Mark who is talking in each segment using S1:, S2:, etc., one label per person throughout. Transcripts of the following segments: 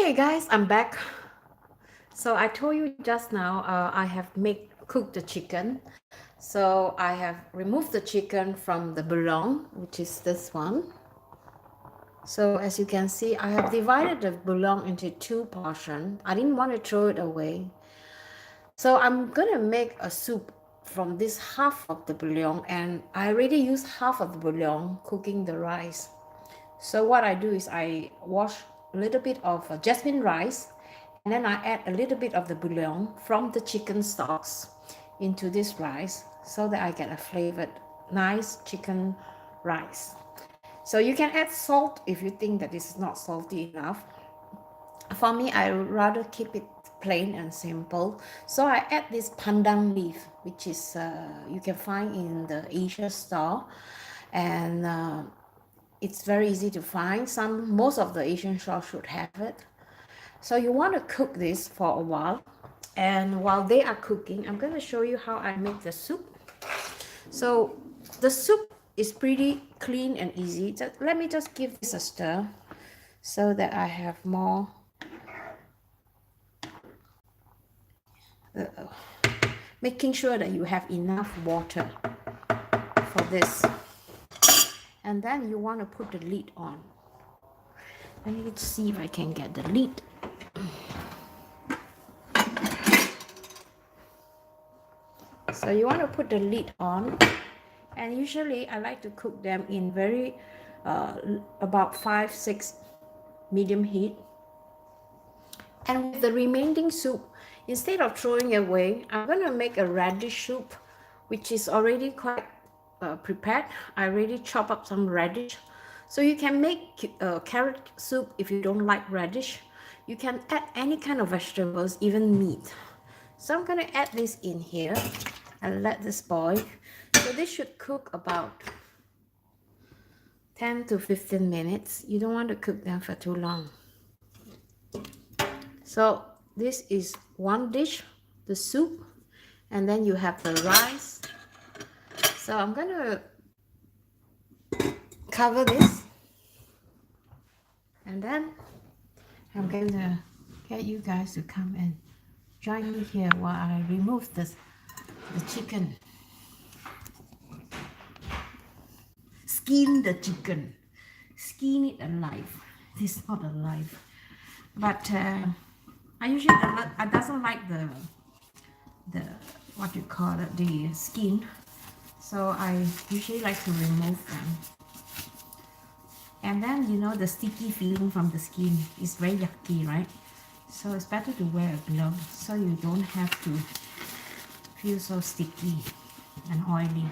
S1: Hey guys, I'm back. So I told you just now I have cooked the chicken. So I have removed the chicken from the bouillon, which is this one. So as you can see, I have divided the bouillon into two portions. I didn't want to throw it away. So I'm gonna make a soup from this half of the bouillon, and I already used half of the bouillon cooking the rice. So what I do is I wash a little bit of jasmine rice, and then I add a little bit of the bouillon from the chicken stocks into this rice so that I get a flavored nice chicken rice. So you can add salt if you think that this is not salty enough. For me, I would rather keep it plain and simple. So I add this pandan leaf, which is you can find in the Asia store, and it's very easy to find. Most of the Asian stores should have it. So you want to cook this for a while, and while they are cooking, I'm going to show you how I make the soup. So the soup is pretty clean and easy. Let me just give this a stir so that I have more making sure that you have enough water for this. And then you want to put the lid on. Let me see if I can get the lid. So you want to put the lid on, and usually I like to cook them in about 5-6 medium heat. And with the remaining soup, instead of throwing away, I'm going to make a radish soup, which is already quite prepared. I already chop up some radish. So you can make carrot soup if you don't like radish. You can add any kind of vegetables, even meat. So I'm going to add this in here and let this boil. So this should cook about 10 to 15 minutes. You don't want to cook them for too long. So this is one dish, the soup, and then you have the rice. So I'm going to cover this, and then I'm going to get you guys to come and join me here while I remove the chicken. Skin the chicken. Skin it alive. It is not alive. But I usually doesn't like the what you call it, the skin. So I usually like to remove them. And then you know the sticky feeling from the skin is very yucky, right? So it's better to wear a glove so you don't have to feel so sticky and oily.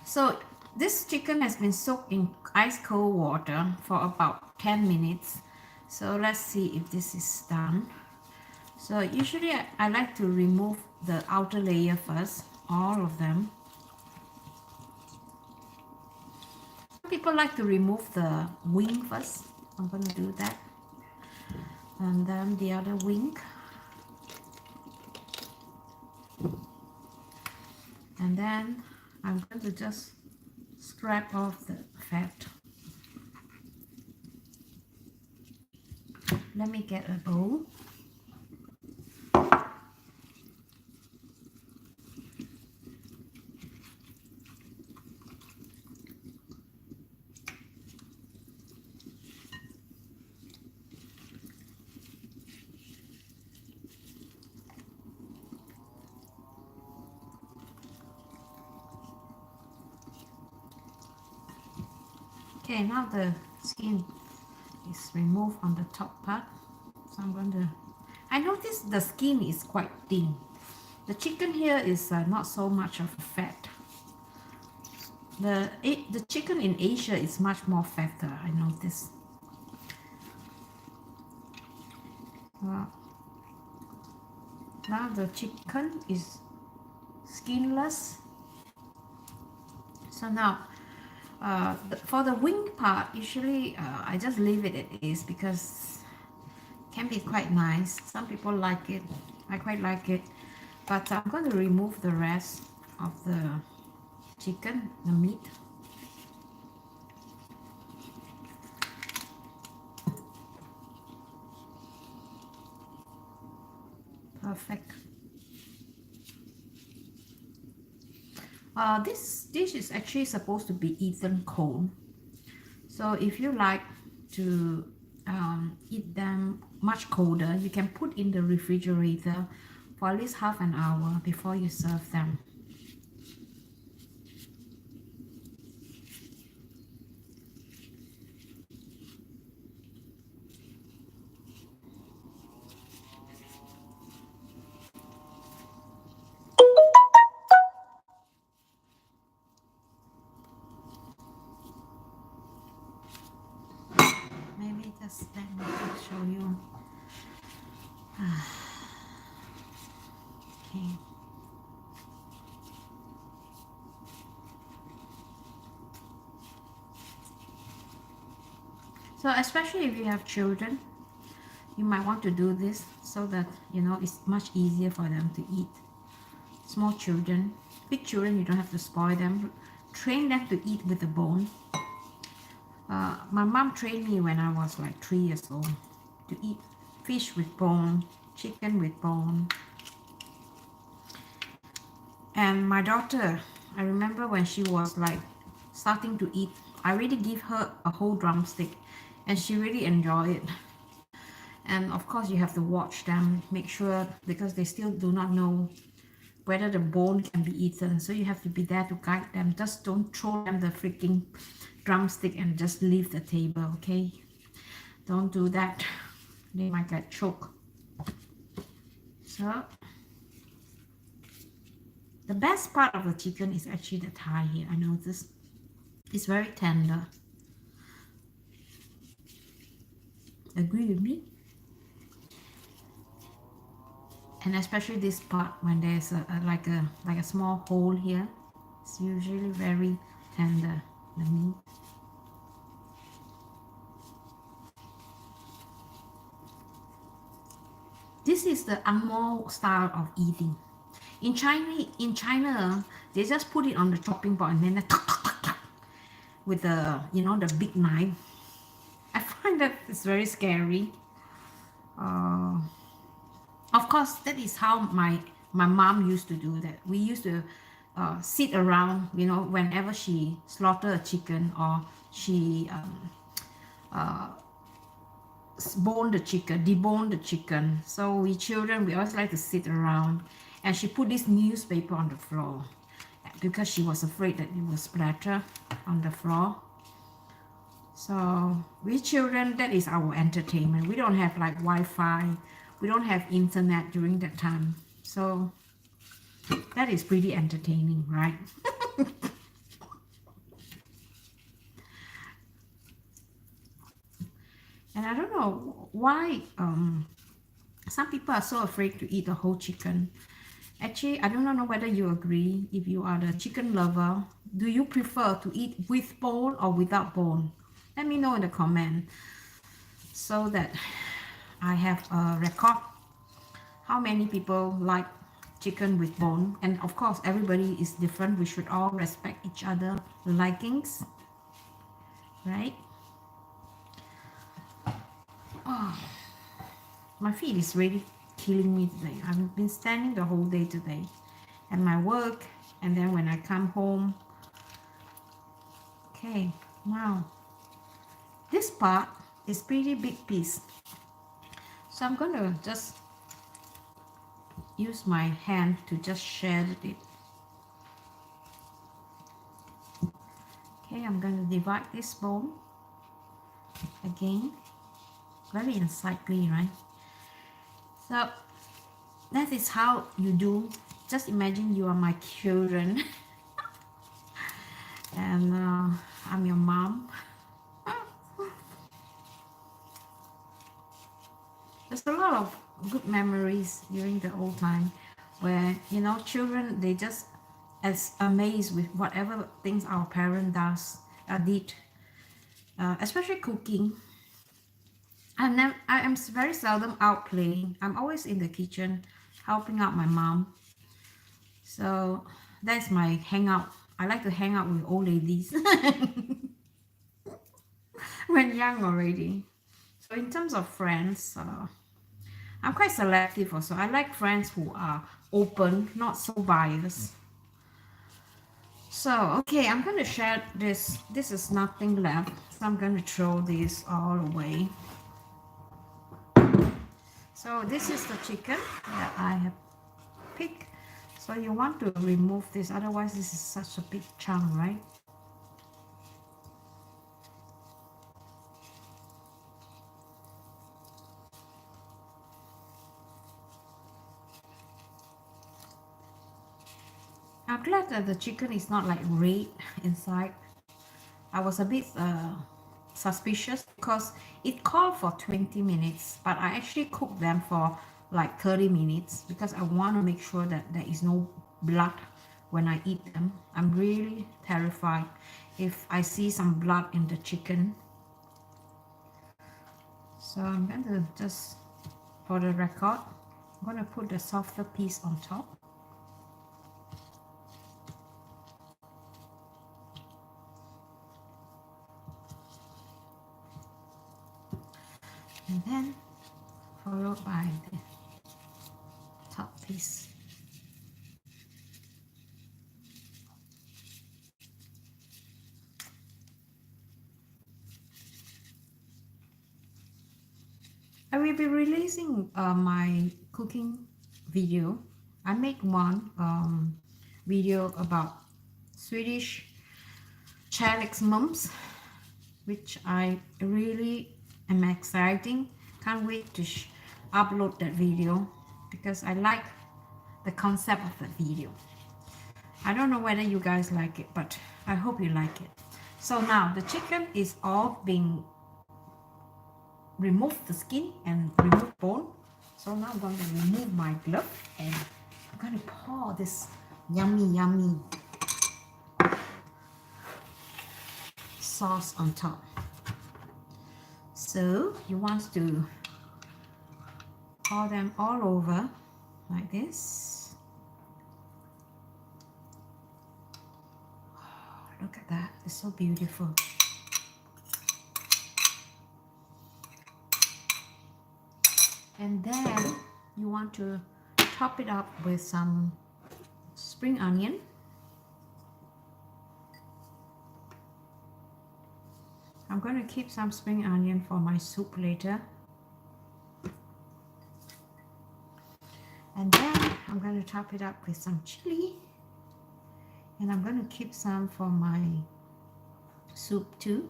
S1: So this chicken has been soaked in ice cold water for about 10 minutes. So let's see if this is done. So usually I like to remove the outer layer first, all of them. Some people like to remove the wing first. I'm going to do that. And then the other wing. And then I'm going to just scrape off the fat. Let me get a bowl. Okay, now the skin is removed on the top part. So I'm going to, I notice the skin is quite thin. The chicken here is not so much of fat. The chicken in Asia is much more fatter, I notice. Now the chicken is skinless. So now for the wing part, usually I just leave it as is because it can be quite nice. Some people like it. I quite like it. But I'm going to remove the rest of the chicken, the meat. perfect. This dish is actually supposed to be eaten cold. So if you like to eat them much colder, you can put in the refrigerator for at least half an hour before you serve them. Maybe just let me show you. Okay. So especially if you have children, you might want to do this so that it's much easier for them to eat. Small children, big children, you don't have to spoil them. Train them to eat with the bone. My mom trained me when I was like 3 years old to eat fish with bone, chicken with bone. And my daughter, I remember when she was like starting to eat, I really give her a whole drumstick and she really enjoyed it. And of course you have to watch them, make sure, because they still do not know whether the bone can be eaten. So you have to be there to guide them. Just don't throw them the freaking drumstick and just leave the table, okay? Don't do that. They might get choked. So the best part of the chicken is actually the thigh here. I noticed it's very tender. Agree with me? And especially this part when there's like a small hole here, it's usually very tender, the meat. This is the Angmo style of eating. In China, they just put it on the chopping board and then with the the big knife. I find that it's very scary. Of course, that is how my mom used to do that. We used to sit around, whenever she slaughtered a chicken or she debone the chicken. So we children, we always like to sit around, and she put this newspaper on the floor because she was afraid that it will splatter on the floor. So we children, that is our entertainment. We don't have like Wi-Fi. We don't have internet during that time. So that is pretty entertaining, right? And I don't know why some people are so afraid to eat the whole chicken. Actually, I don't know whether you agree. If you are the chicken lover, do you prefer to eat with bone or without bone? Let me know in the comment so that I have a record how many people like chicken with bone. And of course, everybody is different. We should all respect each other likings, right? Oh, my feet is really killing me today. I've been standing the whole day today at my work, and then when I come home. Okay, now this part is pretty big piece, so I'm gonna just use my hand to just share it. Okay, I'm gonna divide this bone again. Very insightful, right? So that is how you do. Just imagine you are my children and I'm your mom. There's a lot of good memories during the old time where children, they just as amazed with whatever things our parent did, especially cooking. I am very seldom out playing. I'm always in the kitchen helping out my mom. So that's my hangout. I like to hang out with old ladies when young already. So in terms of friends, I'm quite selective also. I like friends who are open, not so biased. So, okay, I'm going to share this. This is nothing left. So I'm going to throw this all away. So this is the chicken that I have picked. So you want to remove this, otherwise this is such a big chunk, right? I'm glad that the chicken is not like red inside. I was a bit suspicious because it called for 20 minutes, but I actually cooked them for like 30 minutes because I want to make sure that there is no blood when I eat them. I'm really terrified if I see some blood in the chicken. So I'm going to just, for the record, I'm going to put the softer piece on top. And then followed by the top piece. I will be releasing my cooking video. I make one video about Swedish Chinese mums, which I really am exciting. Can't wait to upload that video because I like the concept of that video. I don't know whether you guys like it, but I hope you like it. So now the chicken is all being remove the skin and remove bone. So now I'm going to remove my glove and I'm going to pour this yummy sauce on top. So you want to pour them all over like this. Oh, look at that, it's so beautiful. And then you want to top it up with some spring onion. I'm going to keep some spring onion for my soup later. And then I'm going to top it up with some chili. And I'm going to keep some for my soup too.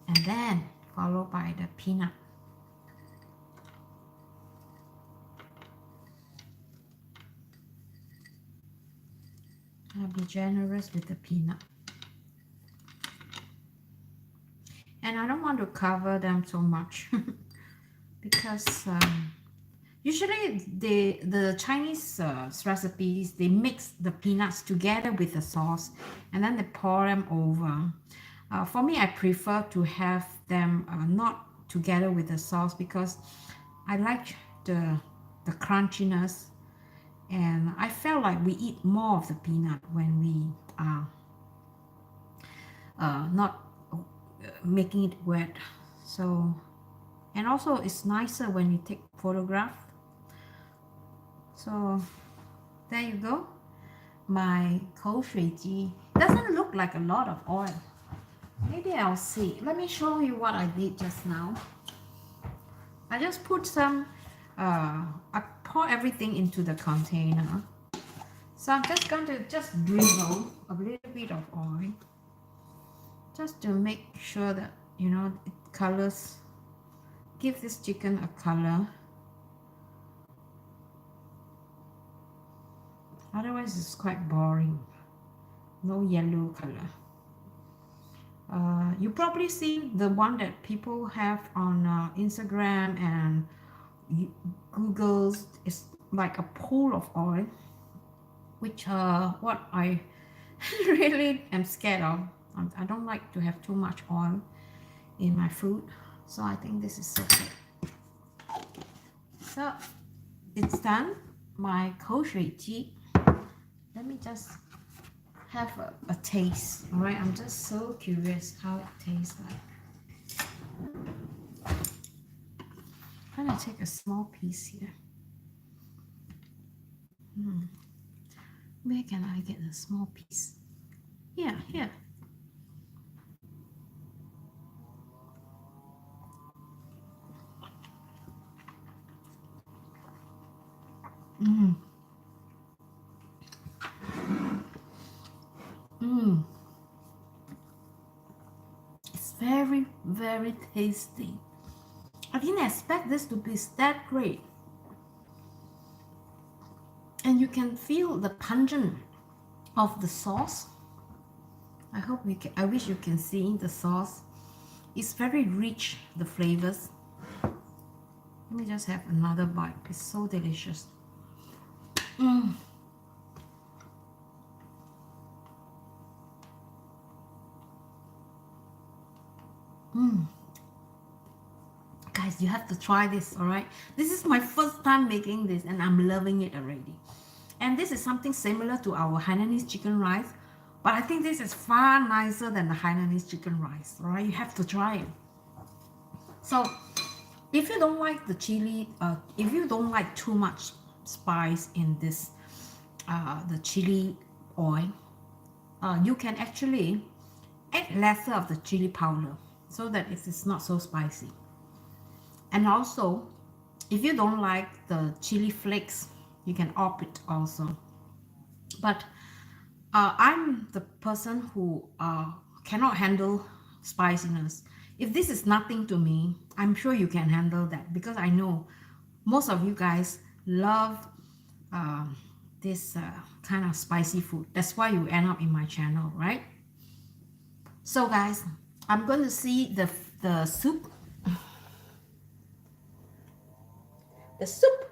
S1: And then followed by the peanut. I'll be generous with the peanut. And I don't want to cover them so much because usually the Chinese recipes, they mix the peanuts together with the sauce and then they pour them over. For me, I prefer to have them not together with the sauce because I like the crunchiness. And I felt like we eat more of the peanut when we are not making it wet. So, and also it's nicer when you take photograph. So there you go. My Kou Shui doesn't look like a lot of oil. Maybe I'll see. Let me show you what I did just now. I just put some I pour everything into the container. So I'm just going to drizzle a little bit of oil just to make sure that, you know, it colors, give this chicken a color. Otherwise it's quite boring. No yellow color. You probably see the one that people have on Instagram and Google's. Is like a pool of oil, which what I really am scared of. I don't like to have too much oil in my food, so I think this is okay. So it's done. My Kou Shui. Let me just have a taste. All right, I'm just so curious how it tastes like. gonna take a small piece here. Where can I get a small piece? Yeah, here. It's very, very tasty. I didn't expect this to be that great. And you can feel the pungent of the sauce. I wish you can see the sauce. It's very rich, the flavors. Let me just have another bite. It's so delicious. Guys, you have to try this, all right? This is my first time making this and I'm loving it already. And this is something similar to our Hainanese chicken rice, but I think this is far nicer than the Hainanese chicken rice, all right? You have to try it. So, if you don't like the chili, if you don't like too much spice in this, the chili oil, you can actually add lesser of the chili powder so that it is not so spicy. And also, if you don't like the chili flakes, you can opt it also. But I'm the person who cannot handle spiciness. If this is nothing to me, I'm sure you can handle that, because I know most of you guys love this kind of spicy food. That's why you end up in my channel, right? So guys, I'm going to see the soup. The soup.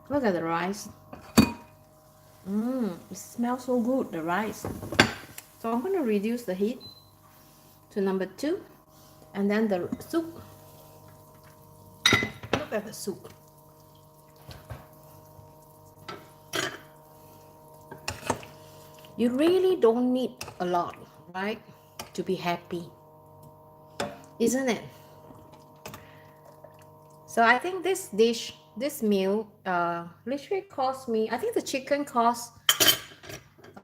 S1: Look at the rice. It smells so good, the rice. So I'm going to reduce the heat to number 2, and then the soup. Look at the soup. You really don't need a lot, right, to be happy, isn't it? So I think this dish, this meal, literally cost me, I think the chicken cost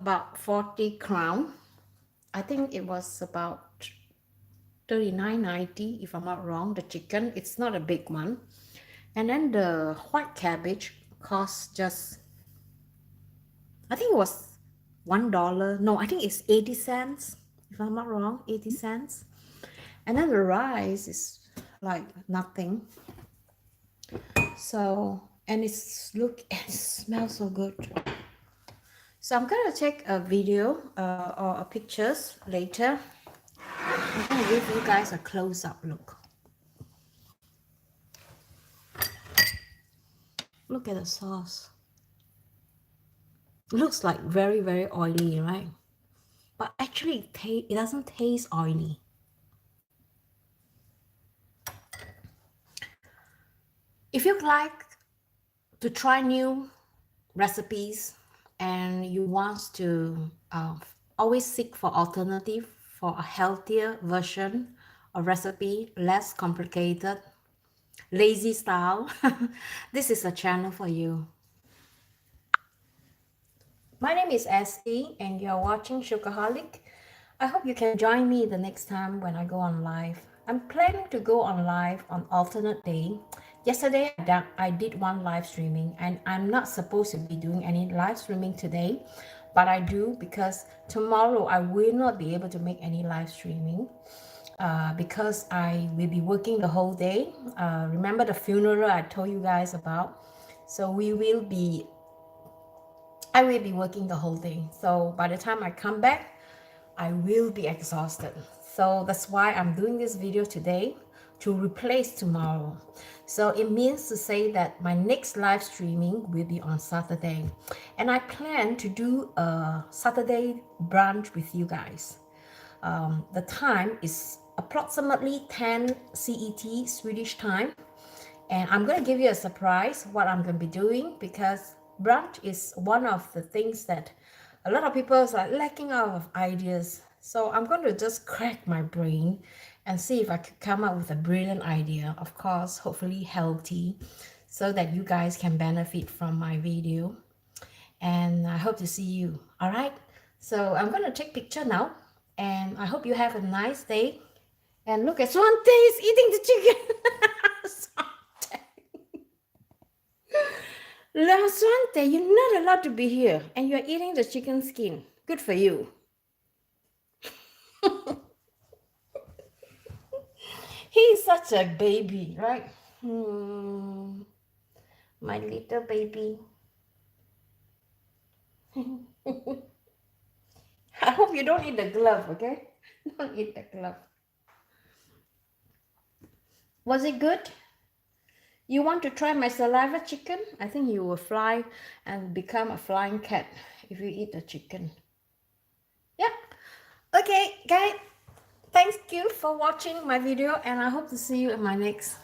S1: about 40 crown. I think it was about 39.90 if I'm not wrong, the chicken. It's not a big one. And then the white cabbage cost just, I think it was $1. No, I think it's 80 cents if I'm not wrong, 80 cents. And then the rice is like nothing. So, and it smells so good. So I'm gonna take a video or a pictures later. I'm gonna give you guys a close-up look. Look at the sauce. It looks like very, very oily, right? But actually it doesn't taste oily. If you like to try new recipes and you want to always seek for alternative, for a healthier version of recipe, less complicated, lazy style, this is a channel for you. My name is Esty and you're watching Sugarholic. I hope you can join me the next time when I go on live. I'm planning to go on live on alternate day. Yesterday I did one live streaming, and I'm not supposed to be doing any live streaming today, but I do because tomorrow I will not be able to make any live streaming because I will be working the whole day. Remember the funeral I told you guys about? So I will be working the whole day. So by the time I come back, I will be exhausted. So that's why I'm doing this video today, to replace tomorrow. So it means to say that my next live streaming will be on Saturday. And I plan to do a Saturday brunch with you guys. The time is approximately 10 CET, Swedish time. And I'm going to give you a surprise what I'm going to be doing, because brunch is one of the things that a lot of people are lacking out of ideas. So I'm going to just crack my brain and see if I could come up with a brilliant idea, of course, hopefully healthy, so that you guys can benefit from my video. And I hope to see you. All right, so I'm going to take picture now, and I hope you have a nice day. And look at Swante is eating the chicken. Swante. Swante, you're not allowed to be here, and you're eating the chicken skin. Good for you. He's such a baby, right? My little baby. I hope you don't eat the glove, okay? Don't eat the glove. Was it good? You want to try my saliva chicken? I think you will fly and become a flying cat if you eat the chicken. Yeah. Okay, guys. Thank you for watching my video, and I hope to see you in my next